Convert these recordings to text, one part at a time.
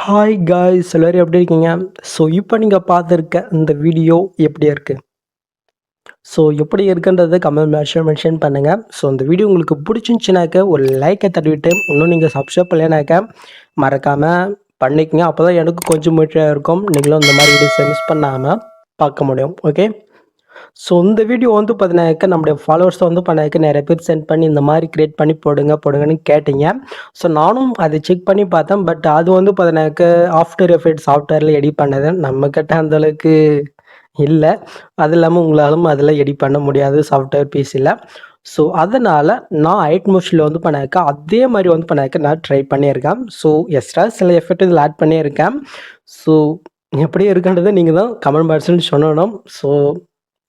Hi guys, எல்லோரும் எப்படி இருக்கீங்க? ஸோ இப்போ நீங்கள் பார்த்துருக்க இந்த வீடியோ எப்படி இருக்குது? ஸோ எப்படி இருக்குன்றதை கமெண்ட் மென்ஷன் பண்ணுங்கள். ஸோ இந்த வீடியோ உங்களுக்கு பிடிச்சிருந்துச்சுனாக்க ஒரு லைக்கை தட்டிவிட்டு இன்னும் நீங்கள் சப்ஸ்கிரைப் பண்ணலைனாக்க மறக்காமல் பண்ணிக்கங்க. அப்போ தான் எனக்கு கொஞ்சம் முயற்சியாக இருக்கும், நீங்களும் இந்த மாதிரி வீடியோஸை மிஸ் பண்ணாமல் பார்க்க முடியும். ஓகே, ஸோ இந்த வீடியோ வந்து பார்த்தீங்கன்னாக்க நம்முடைய ஃபாலோவர்ஸ் வந்து பண்ணாக்க நிறைய பேர் சென்ட் பண்ணி இந்த மாதிரி க்ரியேட் பண்ணி போடுங்கன்னு கேட்டீங்க. ஸோ நானும் அதை செக் பண்ணி பார்த்தேன். பட் அது வந்து பார்த்தீங்கன்னாக்க ஆஃப்டர் எஃபெக்ட் சாஃப்ட்வேரில் எடிட் பண்ணது நம்மக்கிட்ட அந்தளவுக்கு இல்லை. அது இல்லாமல் உங்களாலும் அதில் எடிட் பண்ண முடியாது சாஃப்ட்வேர் பிசியில். ஸோ அதனால் நான் ஐட்மோஷனில் வந்து பண்ணாக்க அதே மாதிரி வந்து பண்ணாக்க நான் ட்ரை பண்ணியிருக்கேன். ஸோ எக்ஸ்ட்ரா சில எஃபெக்ட் இதில் ஆட் பண்ணியிருக்கேன். ஸோ எப்படி இருக்குன்றதை நீங்கள் தான் கமெண்ட் பாக்ஸில் சொல்லணும். ஸோ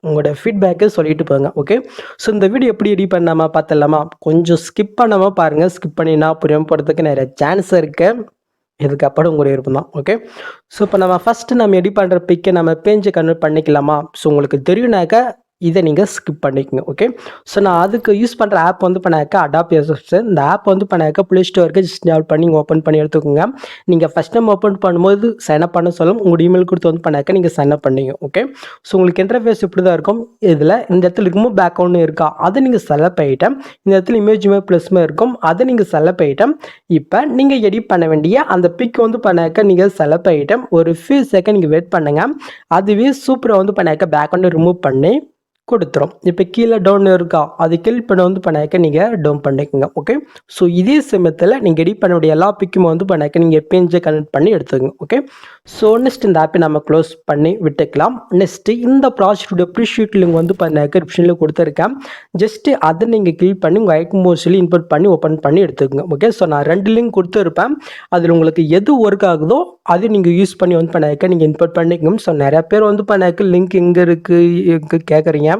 உங்களோட ஃபீட்பேக்கு சொல்லிட்டு போங்க. ஓகே, ஸோ இந்த வீடியோ எப்படி எடிட் பண்ணாமல் பார்த்துடலாமா? கொஞ்சம் ஸ்கிப் பண்ணாமல் பாருங்கள். ஸ்கிப் பண்ணினா புரியாமல் போகிறதுக்கு நிறைய சான்ஸ் இருக்குது. இதுக்கப்புறம் உங்களுடைய விருப்பம் தான். ஓகே, ஸோ இப்போ நம்ம ஃபஸ்ட்டு நம்ம எடிட் பண்ணுற பிக்கை நம்ம பேஜை கன்வெர்ட் பண்ணிக்கலாமா? ஸோ உங்களுக்கு தெரியும்னாக்க இதை நீங்கள் ஸ்கிப் பண்ணிக்கோங்க. ஓகே, ஸோ நான் அதுக்கு யூஸ் பண்ணுற ஆப் வந்து பண்ணாக்க அடாப் எஸ்எஸ். இந்த ஆப் வந்து பண்ணாக்க ப்ளே ஸ்டோருக்கு ஜஸ்ட் டவுன்லோட் பண்ணி ஓப்பன் பண்ணி எடுத்துக்கோங்க. நீங்கள் ஃபஸ்ட் டைம் ஓப்பன் பண்ணும்போது சைன் அப் பண்ண சொல்லும். உங்களோட இமெயில் கொடுத்து வந்து பண்ணாக்க நீங்கள் சைன் அப் பண்ணிங்க. ஓகே, ஸோ உங்களுக்கு இன்டர்ஃபேஸ் இப்படி தான் இருக்கும். இதில் இந்த இடத்துல ரிமூவ் பேக்ரவுண்ட் இருக்கா, அதை நீங்கள் செலக்ட் பண்ணிட்டேன். இந்த இடத்துல இமேஜுமே ப்ளஸ்மே இருக்கும், அதை நீங்கள் செலக்ட் பண்ணிட்டேன். இப்போ நீங்கள் எடிட் பண்ண வேண்டிய அந்த பிக் வந்து பண்ணாக்க நீங்கள் செலக்ட் பண்ணிட்டேன். ஒரு ஃபியூ செகண்ட் நீங்கள் வெயிட் பண்ணுங்கள். அதுவே சூப்பராக வந்து பண்ணாக்க பேக்ரவுண்டை ரிமூவ் பண்ணி கொடுத்துரும். இப்போ கீழே டவுன் இருக்கா, அது கிளிக் பண்ண வந்து பண்ணாக்க நீங்கள் டவுன் பண்ணிக்கோங்க. ஓகே, ஸோ இதே சமயத்தில் நீங்கள் எடிட் பண்ண வேண்டிய எல்லா பிக்குமே வந்து பண்ணாக்க நீங்கள் பேஜை கனெக்ட் பண்ணி எடுத்துக்கோங்க. ஓகே, ஸோ நெக்ஸ்ட் இந்த ஆப்பை நம்ம க்ளோஸ் பண்ணி விட்டுக்கலாம். நெக்ஸ்ட்டு இந்த ப்ராஜெக்டோட ப்ரீஷீட் லிங்க் வந்து பண்ணாக்க டிஸ்கிரிப்ஷனில் கொடுத்துருக்கேன். ஜஸ்ட்டு அதை நீங்கள் கிளிக் பண்ணி உங்கள் ஐட்மோஷனில் இன்புட் பண்ணி ஓப்பன் பண்ணி எடுத்துக்கோங்க. ஓகே, ஸோ நான் 2 லிங்க் கொடுத்துருப்பேன். அதில் உங்களுக்கு எது ஒர்க் ஆகுதோ அது நீங்கள் யூஸ் பண்ணி வந்து பண்ணாக்க நீங்கள் இன்புட் பண்ணிக்கணும். ஸோ நிறையா பேர் வந்து பண்ணாக்க லிங்க் எங்கே இருக்குது கேட்குறீங்க.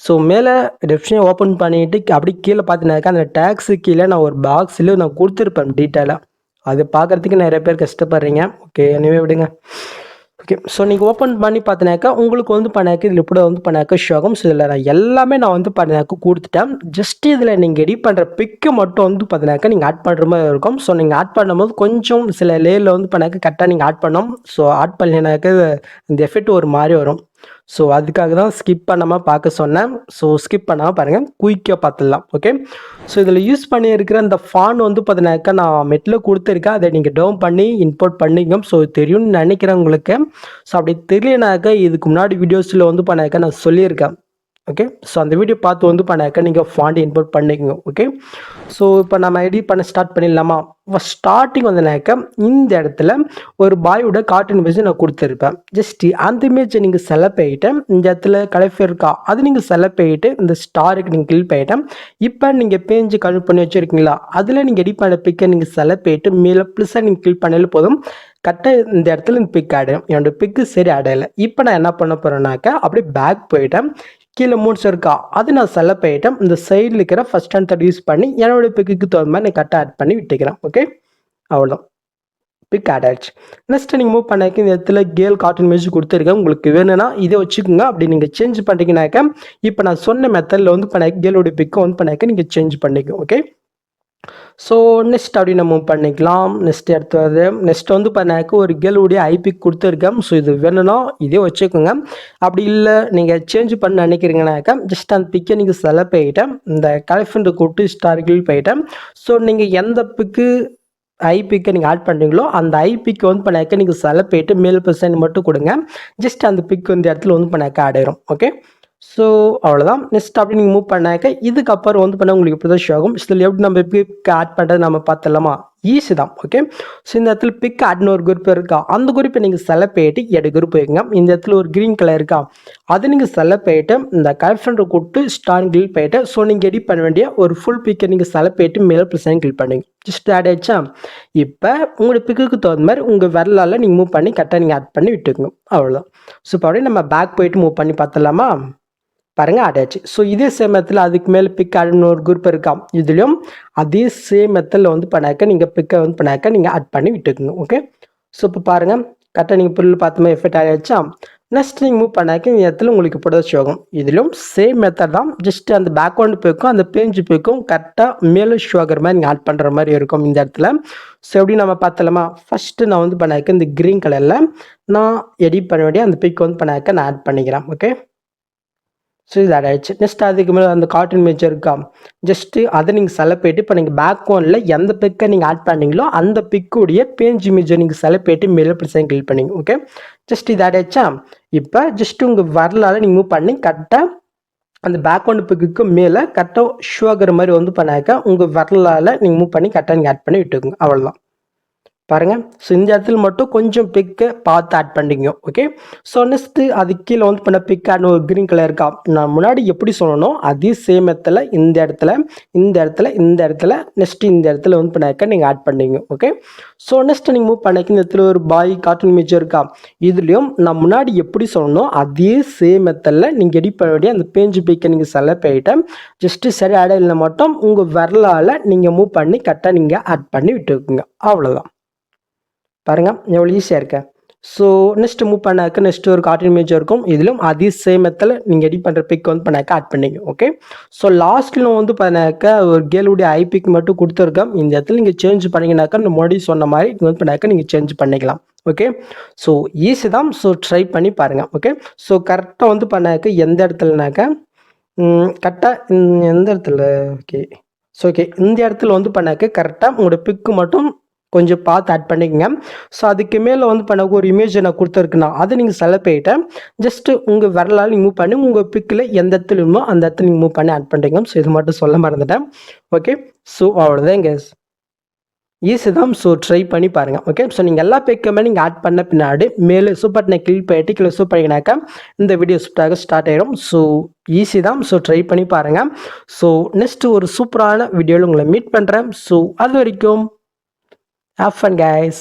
ஸோ மேலே டிஸ்கிரிப்ஷனை ஓப்பன் பண்ணிவிட்டு அப்படி கீழே பார்த்தீங்கன்னாக்கா அந்த டேக்ஸு கீழே நான் ஒரு பாக்ஸில் நான் கொடுத்துருப்பேன் டீட்டெயிலாக. அது பார்க்குறதுக்கு நிறைய பேர் கஷ்டப்படுறீங்க. ஓகே, எனவே விடுங்க. ஓகே, ஸோ நீங்கள் ஓப்பன் பண்ணி பார்த்தினாக்கா உங்களுக்கு வந்து பண்ணாக்க இதில் இப்படி வந்து பண்ணாக்க ஷோகம். ஸோ இதில் நான் வந்து பண்ணாக்க கொடுத்துட்டேன். ஜஸ்ட் இதில் நீங்கள் எடிட் பண்ணுற பிக்கு மட்டும் வந்து பார்த்தினாக்கா நீங்கள் ஆட் பண்ணுற மாதிரி இருக்கும். ஸோ நீங்கள் ஆட் பண்ணும்போது கொஞ்சம் சில லேயரில் வந்து பண்ணாக்க கரெக்டாக நீங்கள் ஆட் பண்ணணும். ஸோ ஆட் பண்ணினாக்க இந்த எஃபெக்ட் ஒரு மாதிரி வரும். ஸோ அதுக்காக தான் ஸ்கிப் பண்ணாமல் பார்க்க சொன்னேன். ஸோ ஸ்கிப் பண்ணாமல் பாருங்கள், குயிக்காக பார்த்துடலாம். ஓகே, ஸோ இதில் யூஸ் பண்ணியிருக்கிற அந்த ஃபான் வந்து பார்த்தீங்கன்னாக்கா நான் மெட்டில் கொடுத்துருக்கேன். அதை நீங்கள் டவுன் பண்ணி இம்போர்ட் பண்ணிங்க. ஸோ தெரியும்னு நினைக்கிறேன் உங்களுக்கு. ஸோ அப்படி தெரியலனாக்கா இதுக்கு முன்னாடி வீடியோஸில் வந்து பண்ணாக்க நான் சொல்லியிருக்கேன். ஓகே, ஸோ அந்த வீடியோ பார்த்து வந்து பண்ணாக்க நீங்கள் ஃபாண்ட் இம்போர்ட் பண்ணிக்கோங்க. ஓகே, ஸோ இப்போ நம்ம எடிட் பண்ண ஸ்டார்ட் பண்ணிடலாமா? ஸ்டார்டிங் வந்தனாக்க இந்த இடத்துல ஒரு பாயோட கார்ட்டூன் இமேஜ் நான் கொடுத்துருப்பேன். ஜஸ்ட் அந்த இமேஜை நீங்கள் செலக்ட் பண்ணிட்டு இந்த இடத்துல கலஃப் இருக்கா அது நீங்கள் செலக்ட் பண்ணிட்டு இந்த ஸ்டாருக்கு நீங்கள் கிளிக் பண்ணிட்டேன். இப்போ நீங்கள் பேஜ் கன்வெர்ட் பண்ணி வச்சுருக்கீங்களா, அதில் நீங்கள் எடிட் பண்ண பிக்கை நீங்கள் செலக்ட் பண்ணிட்டு மேலே ப்ளஸ்ஸாக நீங்கள் கிளிக் பண்ணாலே போதும். கரெக்டாக இந்த இடத்துல இந்த பிக் ஆகிடும். என்னோடய பிக்கு சரி ஆடையில. இப்போ நான் என்ன பண்ண போகிறேன்னாக்கா அப்படியே பேக் போயிட்டேன். கீழே மூட்ஸ் இருக்கா அது நான் செலக்ட் பண்ணிட்டேன். இந்த சைடில் இருக்கிற ஃபஸ்ட் அண்ட் தேர்ட் யூஸ் பண்ணி என்னோடய பிக்கு தகுந்த மாதிரி நான் கரெக்டாக ஆட் பண்ணி விட்டுக்கிறேன். ஓகே, அவ்வளோதான், பிக் ஆட் ஆகிடுச்சு. நெக்ஸ்ட்டு நீங்கள் மூவ் பண்ணாக்க இந்த இடத்துல கேர்ள் கார்ட்டூன் இமேஜ் கொடுத்துருக்கேன். உங்களுக்கு வேணும்னா இதை வச்சுக்கோங்க. அப்படி நீங்கள் சேஞ்ச் பண்ணிட்டீங்கன்னாக்க இப்போ நான் சொன்ன மெத்தடில் வந்து பண்ணாக்க கேர்ளோடைய பிக்கை வந்து பண்ணாக்க நீங்கள் சேஞ்ச் பண்ணிக்கோ. ஓகே, ஸோ நெக்ஸ்ட் அப்படி நம்ம மூவ் பண்ணிக்கலாம். நெக்ஸ்ட் அடுத்தது நெக்ஸ்ட் வந்து பண்ணாக்க ஒரு கேர்ளுடைய ஐபிக் கொடுத்துருக்கேன். ஸோ இது வேணும்னா இதே வச்சுக்கோங்க. அப்படி இல்லை நீங்கள் சேஞ்ச் பண்ண நினைக்கிறீங்கனாக்கா ஜஸ்ட் அந்த பிக்கை நீங்கள் செலக்ட் பண்ணிட்டேன். இந்த கலெக்ஷன் கூப்பிட்டு ஸ்டார்கில் போயிட்டேன். ஸோ நீங்கள் எந்த பிக்கு ஐபிக்கை நீங்கள் ஆட் பண்ணுறீங்களோ அந்த ஐபிக்கு வந்து பண்ணாக்க நீங்கள் செலக்ட் பண்ணிட்டு மேல் பர்சன்ட் மட்டும் கொடுங்க. ஜஸ்ட் அந்த பிக் வந்து இடத்துல வந்து பண்ணாக்க ஆட் ஆயிரும். ஓகே, ஸோ அவ்வளோதான். நெக்ஸ்ட் அப்படி நீங்கள் மூவ் பண்ணாக்க இதுக்கப்புறம் வந்து பண்ணால் உங்களுக்கு இப்படி தான் ஷோ ஆகும். இதில் எப்படி நம்ம பிக் ஆட் பண்ணுறது நம்ம பார்த்துடலாமா? ஈஸி தான். ஓகே, ஸோ இந்த இடத்துல பிக் ஆட்னு ஒரு குரூப் இருக்கா, அந்த குரூப்பை நீங்கள் செலக்ட் பண்ணிட்டு எடு குரூப் வைங்க. இந்த இடத்துல ஒரு க்ரீன் கலர் இருக்கா அதை நீங்கள் செலக்ட் பண்ணிட்டு இந்த கலெக்ஷனை கூப்பிட்டு ஸ்டார் கிளிக் பண்ணிட்டு ஸோ நீங்கள் எடிட் பண்ண வேண்டிய ஒரு ஃபுல் பிக்கை நீங்கள் செலக்ட் பண்ணிட்டு மேலே ப்ளஸ் கிளிக் பண்ணுங்க. ஜஸ்ட் ஆட் ஆயிடுச்சா? இப்போ உங்களோட பிக்குக்கு தகுந்த மாதிரி உங்கள் விரலால் நீங்கள் மூவ் பண்ணி கரெக்டாக நீங்கள் ஆட் பண்ணி விட்டுக்கோங்க. அவ்வளோதான். ஸோ இப்போ அப்படியே நம்ம பேக் போயிட்டு மூவ் பண்ணி பார்த்துடலாமா? பாருங்கள், ஆடாச்சு. ஸோ இதே சேம் மெத்தில் அதுக்கு மேலே பிக் ஆடுன்னு ஒரு குரூப் இருக்கா, இதுலேயும் அதே சேம் மெத்தில் வந்து பண்ணாக்க நீங்கள் பிக்கை வந்து பண்ணாக்க நீங்கள் ஆட் பண்ணி விட்டுக்குங்க. ஓகே, ஸோ இப்போ பாருங்கள் கரெக்டாக நீங்கள் பொருள் பார்த்துமே எஃபெக்ட் ஆகிடுச்சா? நெக்ஸ்ட் நீங்கள் மூவ் பண்ணாக்க இந்த இடத்துல உங்களுக்கு இப்படி ஷோ ஆகும். இதிலும் சேம் மெத்தட் தான். ஜஸ்ட் அந்த பேக்ரவுண்ட் போய்க்கும் அந்த பேஜ் போய்க்கும் கரெக்டாக மேலே ஷோ ஆகிற மாதிரி நீங்கள் ஆட் பண்ணுற மாதிரி இருக்கும் இந்த இடத்துல. ஸோ எப்படி நம்ம பார்த்தலாமா? ஃபஸ்ட்டு நான் வந்து பண்ணாக்க இந்த க்ரீன் கலரில் நான் எடிட் பண்ண வேண்டிய அந்த பிக் வந்து பண்ணாக்க நான் ஆட் பண்ணிக்கிறேன். ஓகே, ஸோ இது ஆட் ஆகிடுச்சு. நெக்ஸ்ட் அதுக்கு மேலே அந்த கார்ட்டூன் இமேஜ் இருக்கா, ஜஸ்ட்டு அதை நீங்கள் செலக்ட் பண்ணிட்டு இப்போ நீங்கள் பேக்ரவுண்டில் எந்த பிக்கை நீங்கள் ஆட் பண்ணீங்களோ அந்த பிக்குடைய பேஜ் இமேஜை நீங்கள் செலக்ட் பண்ணிட்டு மேலே ப்ரெசென்ட் கிளிக் பண்ணிங்க. ஓகே, ஜஸ்ட் இது ஆட் ஆகிடுச்சா? இப்போ ஜஸ்ட்டு உங்கள் வரலால் நீங்கள் மூவ் பண்ணி கரெக்டாக அந்த பேக்ரவுண்ட் பிக்கு மேலே கரெக்டாக ஷோ ஆகிற மாதிரி வந்து பண்ணாக்க உங்கள் வரலால் நீங்கள் மூவ் பண்ணி கரெக்டாக நீங்கள் ஆட் பண்ணி விட்டுக்குங்க. அவ்வளோதான். பாருங்கள். ஸோ இந்த இடத்துல மட்டும் கொஞ்சம் பிக்கை பார்த்து ஆட் பண்ணிங்க. ஓகே, ஸோ நெக்ஸ்ட்டு அது கீழே வந்து பண்ண பிக் ஆட் ஒரு க்ரீன் கலர் இருக்கா, நான் முன்னாடி எப்படி சொல்லணும் அதே சேம் இடத்துல இந்த இடத்துல இந்த இடத்துல இந்த இடத்துல நெக்ஸ்ட்டு இந்த இடத்துல வந்து பண்ணாக்க நீங்கள் ஆட் பண்ணிங்க. ஓகே, ஸோ நெக்ஸ்ட்டு நீங்கள் மூவ் பண்ணாக்க இந்த இடத்துல ஒரு பாய் கார்ட்டூன் இமேஜ் இருக்கா, இதுலேயும் நான் முன்னாடி எப்படி சொல்லணும் அதே சேம் மெத்தடில் நீங்கள் எடிட் பண்ண வேண்டிய அந்த பேஜ் பிக்கை நீங்கள் செலக்ட் பண்ணிவிட்டு ஜஸ்ட்டு சரி ஆட் இல்லை மட்டும் உங்கள் வரலால் நீங்கள் மூவ் பண்ணி கரெக்டாக நீங்கள் ஆட் பண்ணி விட்டுக்குங்க. அவ்வளோதான். பாருங்கள் எவ்வளோ ஈஸியாக இருக்கு. ஸோ நெக்ஸ்ட்டு மூவ் பண்ணாக்க நெக்ஸ்ட்டு ஒரு கார்ட்டூன் இமேஜ் இருக்கும். இதிலும் அதே சேம் மெத்தடில் நீங்கள் எடிட் பண்ணுற பிக் வந்து பண்ணாக்க ஆட் பண்ணிங்க. ஓகே, ஸோ லாஸ்ட்டில் வந்து பண்ணாக்க ஒரு கேளுடைய ஐ பிக் மட்டும் கொடுத்துருக்கோம். இந்த இடத்துல நீங்கள் சேஞ்ச் பண்ணிங்கனாக்கா இந்த முன்னாடி சொன்ன மாதிரி வந்து பண்ணாக்க நீங்கள் சேஞ்ச் பண்ணிக்கலாம். ஓகே, ஸோ ஈஸி தான். ஸோ ட்ரை பண்ணி பாருங்கள். ஓகே, ஸோ கரெக்டாக வந்து பண்ணாக்க எந்த இடத்துலனாக்கா கரெக்டாக எந்த இடத்துல ஓகே ஸோ ஓகே இந்த இடத்துல வந்து பண்ணாக்க கரெக்டாக உங்களோட பிக்கு மட்டும் கொஞ்சம் பார்த்து ஆட் பண்ணிக்கங்க. ஸோ அதுக்கு மேலே வந்து பண்ண ஒரு இமேஜை நான் கொடுத்துருக்குன்னா அதை நீங்கள் செலக்ட் பண்ணிவிட்டு ஜஸ்ட்டு உங்கள் வரலால் நீங்கள் மூவ் பண்ணி உங்கள் பிக்கில் எந்த இடத்துல இருக்குமோ அந்த இடத்துல நீங்கள் மூவ் பண்ணி ஆட் பண்ணிங்க. ஸோ இது மட்டும் சொல்ல மறந்துட்டேன். ஓகே, ஸோ அவ்வளோதான் கேஸ், ஈஸி தான். ஸோ ட்ரை பண்ணி பாருங்கள். ஓகே, ஸோ நீங்கள் எல்லா பிக்குமே நீங்கள் ஆட் பண்ண பின்னாடி மேலே சூப்பர் நான் கிளிக் பண்ணிட்டு கீழே சூப்பர் பண்ணிங்கனாக்கா இந்த வீடியோ சூப்பராக ஸ்டார்ட் ஆகிடும். ஸோ ஈஸி தான். ஸோ ட்ரை பண்ணி பாருங்கள். ஸோ நெக்ஸ்ட்டு ஒரு சூப்பரான வீடியோவில் உங்களை மீட் பண்ணுறேன். ஸோ அது வரைக்கும் have fun guys.